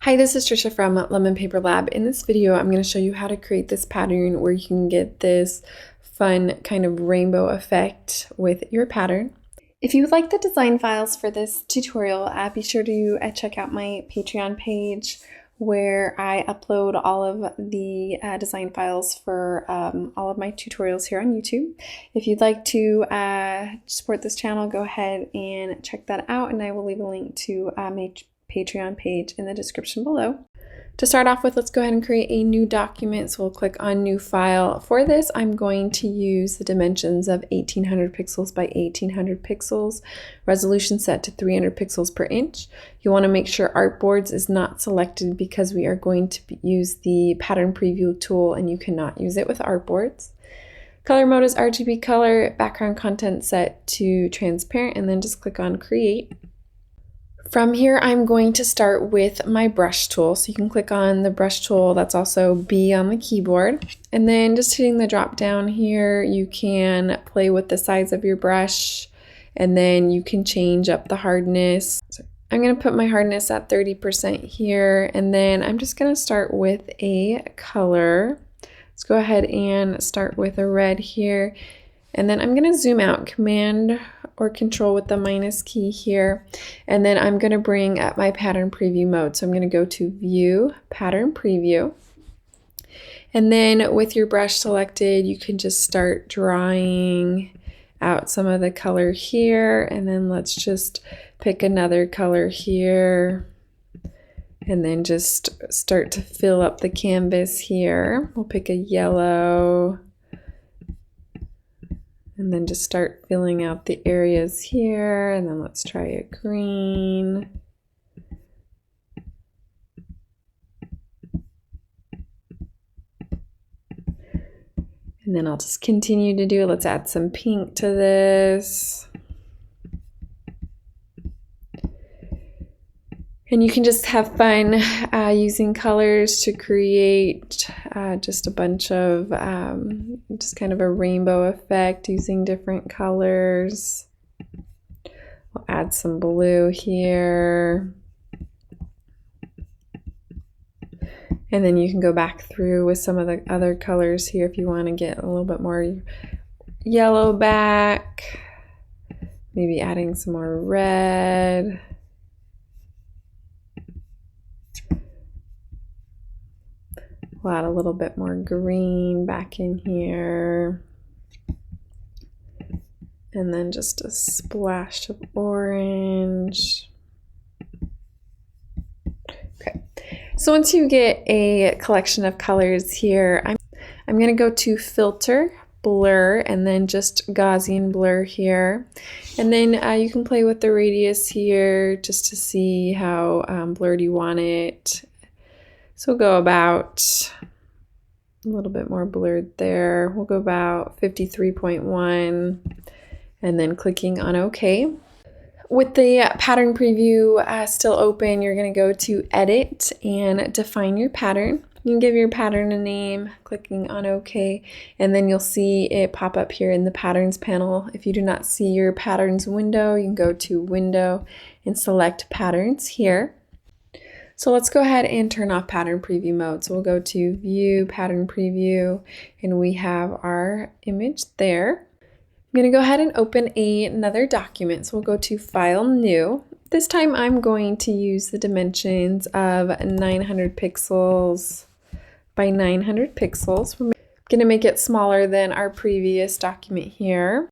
Hi, this is Trisha from Lemon Paper Lab. In this video, I'm going to show you how to create this pattern where you can get this fun kind of rainbow effect with your pattern. If you would like the design files for this tutorial, be sure to check out my Patreon page where I upload all of the design files for all of my tutorials here on YouTube. If you'd like to support this channel, go ahead and check that out, and I will leave a link to my Patreon page in the description below. To start off with, let's go ahead and create a new document. So we'll click on New File. For this, I'm going to use the dimensions of 1800 pixels by 1800 pixels, resolution set to 300 pixels per inch. You want to make sure Artboards is not selected because we are going to use the Pattern Preview tool and you cannot use it with Artboards. Color mode is RGB color, background content set to transparent, and then just click on Create. From here, I'm going to start with my brush tool. So you can click on the brush tool, that's also B on the keyboard. And then just hitting the drop down here, you can play with the size of your brush, and then you can change up the hardness. So I'm going to put my hardness at 30% here, and then I'm just going to start with a color. Let's go ahead and start with a red here. And then I'm going to zoom out, Command or Control with the minus key here. And then I'm going to bring up my pattern preview mode. So I'm going to go to View, Pattern Preview. And then with your brush selected, you can just start drawing out some of the color here. And then let's just pick another color here. And then just start to fill up the canvas here. We'll pick a yellow. And then just start filling out the areas here, and then let's try a green. And then I'll just continue to do it. Let's add some pink to this. And you can just have fun using colors to create just a bunch of, just kind of a rainbow effect using different colors. We'll add some blue here. And then you can go back through with some of the other colors here if you want to get a little bit more yellow back. Maybe adding some more red. We'll add a little bit more green back in here. And then just a splash of orange. Okay, so once you get a collection of colors here, I'm going to go to Filter, Blur, and then just Gaussian blur here. And then you can play with the radius here just to see how blurred you want it. So we'll go about a little bit more blurred there. We'll go about 53.1 and then clicking on OK. With the pattern preview still open, you're going to go to Edit and define your pattern. You can give your pattern a name, clicking on OK, and then you'll see it pop up here in the Patterns panel. If you do not see your Patterns window, you can go to Window and select Patterns here. So let's go ahead and turn off pattern preview mode. So we'll go to View, Pattern Preview, and we have our image there. I'm going to go ahead and open another document. So we'll go to File, New. This time I'm going to use the dimensions of 900 pixels by 900 pixels. We're going to make it smaller than our previous document here.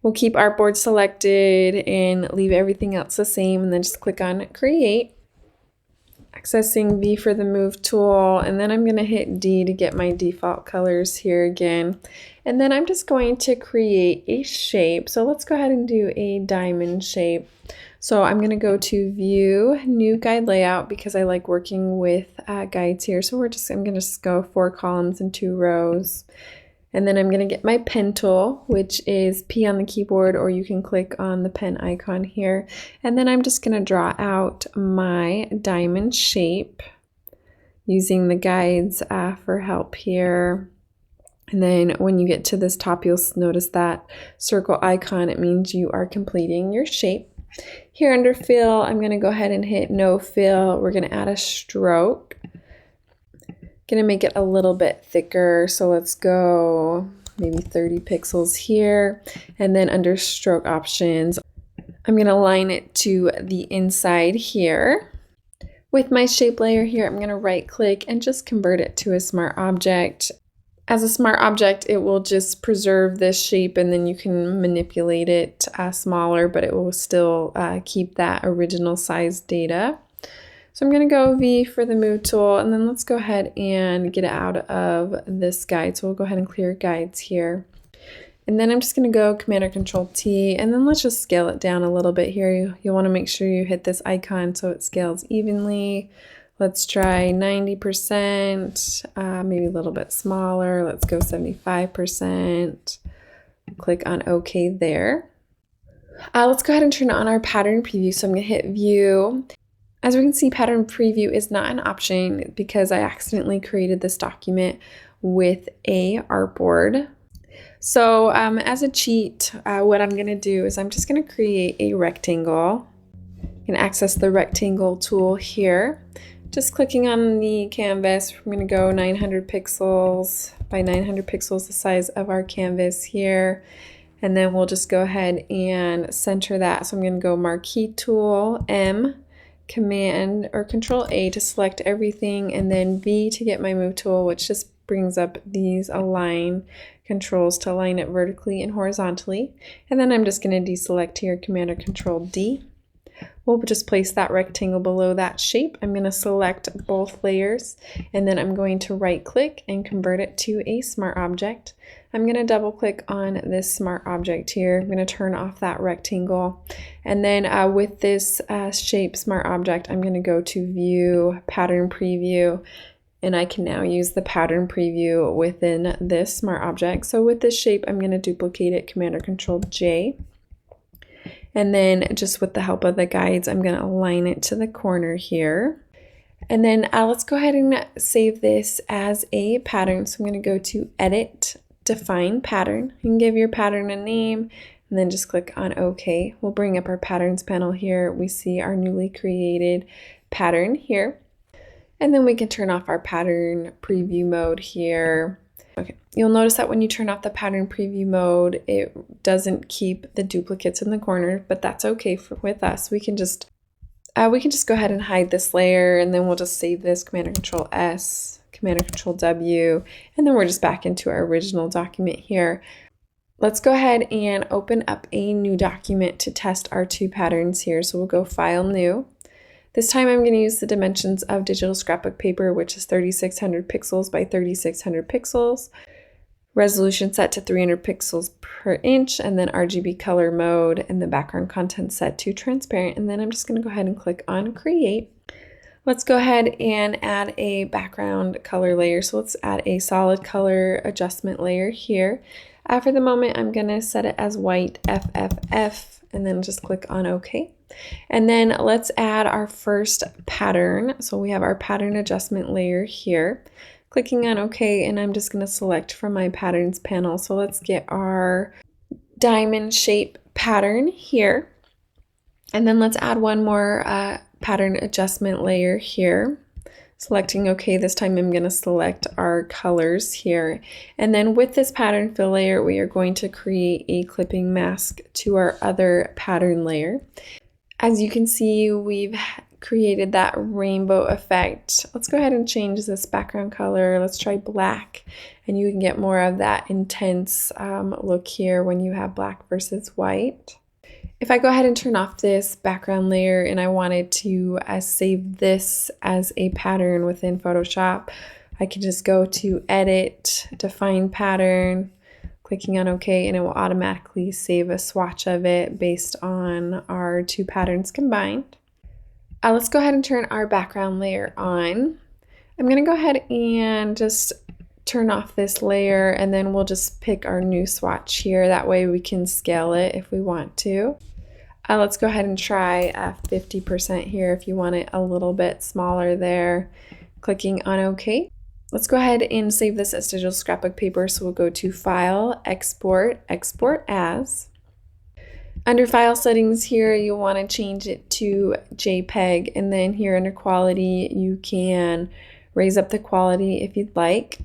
We'll keep Artboard selected and leave everything else the same, and then just click on Create. Accessing V for the Move tool, and then I'm going to hit D to get my default colors here again. And then I'm just going to create a shape. So let's go ahead and do a diamond shape. So I'm going to go to View, New Guide Layout, because I like working with guides here. So I'm going to just go 4 columns and 2 rows. And then I'm going to get my pen tool, which is P on the keyboard, or you can click on the pen icon here. And then I'm just going to draw out my diamond shape using the guides for help here. And then when you get to this top, you'll notice that circle icon. It means you are completing your shape. Here under fill, I'm going to go ahead and hit no fill. We're going to add a stroke. Going to make it a little bit thicker, so let's go maybe 30 pixels here. And then under stroke options, I'm going to align it to the inside here. With my shape layer here, I'm going to right click and just convert it to a smart object. As a smart object, it will just preserve this shape and then you can manipulate it smaller, but it will still keep that original size data. So I'm going to go V for the move tool, and then let's go ahead and get it out of this guide. So we'll go ahead and clear guides here. And then I'm just going to go Command or Control T, and then let's just scale it down a little bit here. You'll want to make sure you hit this icon so it scales evenly. Let's try 90%, maybe a little bit smaller. Let's go 75%. Click on OK there. Let's go ahead and turn on our pattern preview. So I'm going to hit View. As we can see, pattern preview is not an option because I accidentally created this document with a artboard. So as a cheat, what I'm going to do is I'm just going to create a rectangle. You can access the rectangle tool here. Just clicking on the canvas, we're going to go 900 pixels by 900 pixels, the size of our canvas here. And then we'll just go ahead and center that. So I'm going to go Marquee Tool, M, Command or Control A to select everything, and then V to get my move tool, which just brings up these align controls to align it vertically and horizontally. And then I'm just going to deselect here, Command or Control D. We'll just place that rectangle below that shape. I'm going to select both layers, and then I'm going to right click and convert it to a smart object. I'm going to double click on this smart object here. I'm going to turn off that rectangle. And then with this shape smart object, I'm going to go to View, Pattern Preview, and I can now use the pattern preview within this smart object. So with this shape, I'm going to duplicate it, Command or Control J. And then just with the help of the guides, I'm going to align it to the corner here. And then let's go ahead and save this as a pattern. So I'm going to go to Edit, Define Pattern. You can give your pattern a name and then just click on OK. We'll bring up our Patterns panel here. We see our newly created pattern here. And then we can turn off our pattern preview mode here. Okay, you'll notice that when you turn off the pattern preview mode, it doesn't keep the duplicates in the corner, but that's okay with us. We can just go ahead and hide this layer, and then we'll just save this, Command or Control S, Command or Control W, and then we're just back into our original document here. Let's go ahead and open up a new document to test our two patterns here. So we'll go File, New. This time I'm going to use the dimensions of digital scrapbook paper, which is 3600 pixels by 3600 pixels. Resolution set to 300 pixels per inch, and then RGB color mode, and the background content set to transparent. And then I'm just going to go ahead and click on Create. Let's go ahead and add a background color layer. So let's add a solid color adjustment layer here. For the moment, I'm going to set it as white FFF, and then just click on OK. And then let's add our first pattern. So we have our pattern adjustment layer here. Clicking on OK, and I'm just going to select from my patterns panel. So let's get our diamond shape pattern here. And then let's add one more pattern adjustment layer here. Selecting OK, this time I'm going to select our colors here. And then with this pattern fill layer, we are going to create a clipping mask to our other pattern layer. As you can see, we've created that rainbow effect. Let's go ahead and change this background color. Let's try black, and you can get more of that intense look here when you have black versus white. If I go ahead and turn off this background layer and I wanted to save this as a pattern within Photoshop, I can just go to Edit, Define Pattern, clicking on OK, and it will automatically save a swatch of it based on our two patterns combined. Let's go ahead and turn our background layer on. I'm going to go ahead and just turn off this layer, and then we'll just pick our new swatch here. That way we can scale it if we want to. Let's go ahead and try 50% here if you want it a little bit smaller there. Clicking on OK. Let's go ahead and save this as digital scrapbook paper. So we'll go to File, Export, Export As. Under file settings here, you'll want to change it to JPEG, and then here under quality, you can raise up the quality if you'd like.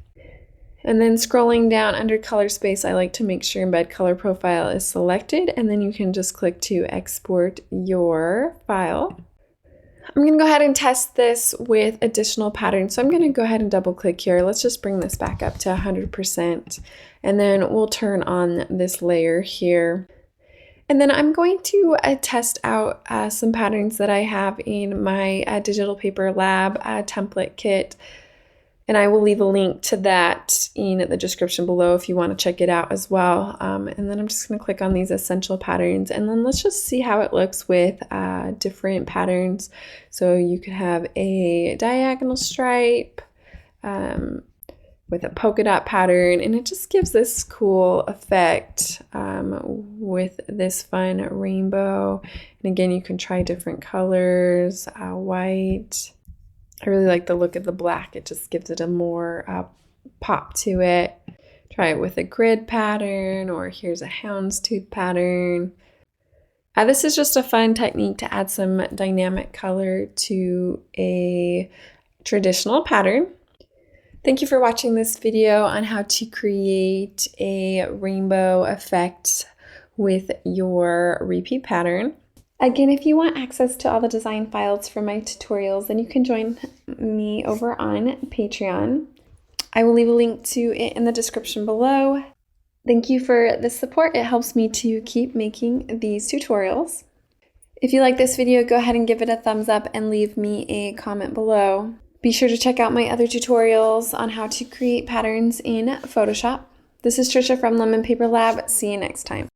And then scrolling down under color space, I like to make sure embed color profile is selected, and then you can just click to export your file. I'm going to go ahead and test this with additional patterns. So I'm going to go ahead and double click here. Let's just bring this back up to 100%, and then we'll turn on this layer here. And then I'm going to test out some patterns that I have in my Digital Paper Lab template kit. And I will leave a link to that in the description below if you want to check it out as well. And then I'm just going to click on these essential patterns, and then let's just see how it looks with different patterns. So you could have a diagonal stripe with a polka dot pattern, and it just gives this cool effect with this fun rainbow. And again, you can try different colors, white. I really like the look of the black. It just gives it a more pop to it. Try it with a grid pattern, or here's a houndstooth pattern. This is just a fun technique to add some dynamic color to a traditional pattern. Thank you for watching this video on how to create a rainbow effect with your repeat pattern. Again, if you want access to all the design files from my tutorials, then you can join me over on Patreon. I will leave a link to it in the description below. Thank you for the support. It helps me to keep making these tutorials. If you like this video, go ahead and give it a thumbs up and leave me a comment below. Be sure to check out my other tutorials on how to create patterns in Photoshop. This is Trisha from Lemon Paper Lab. See you next time.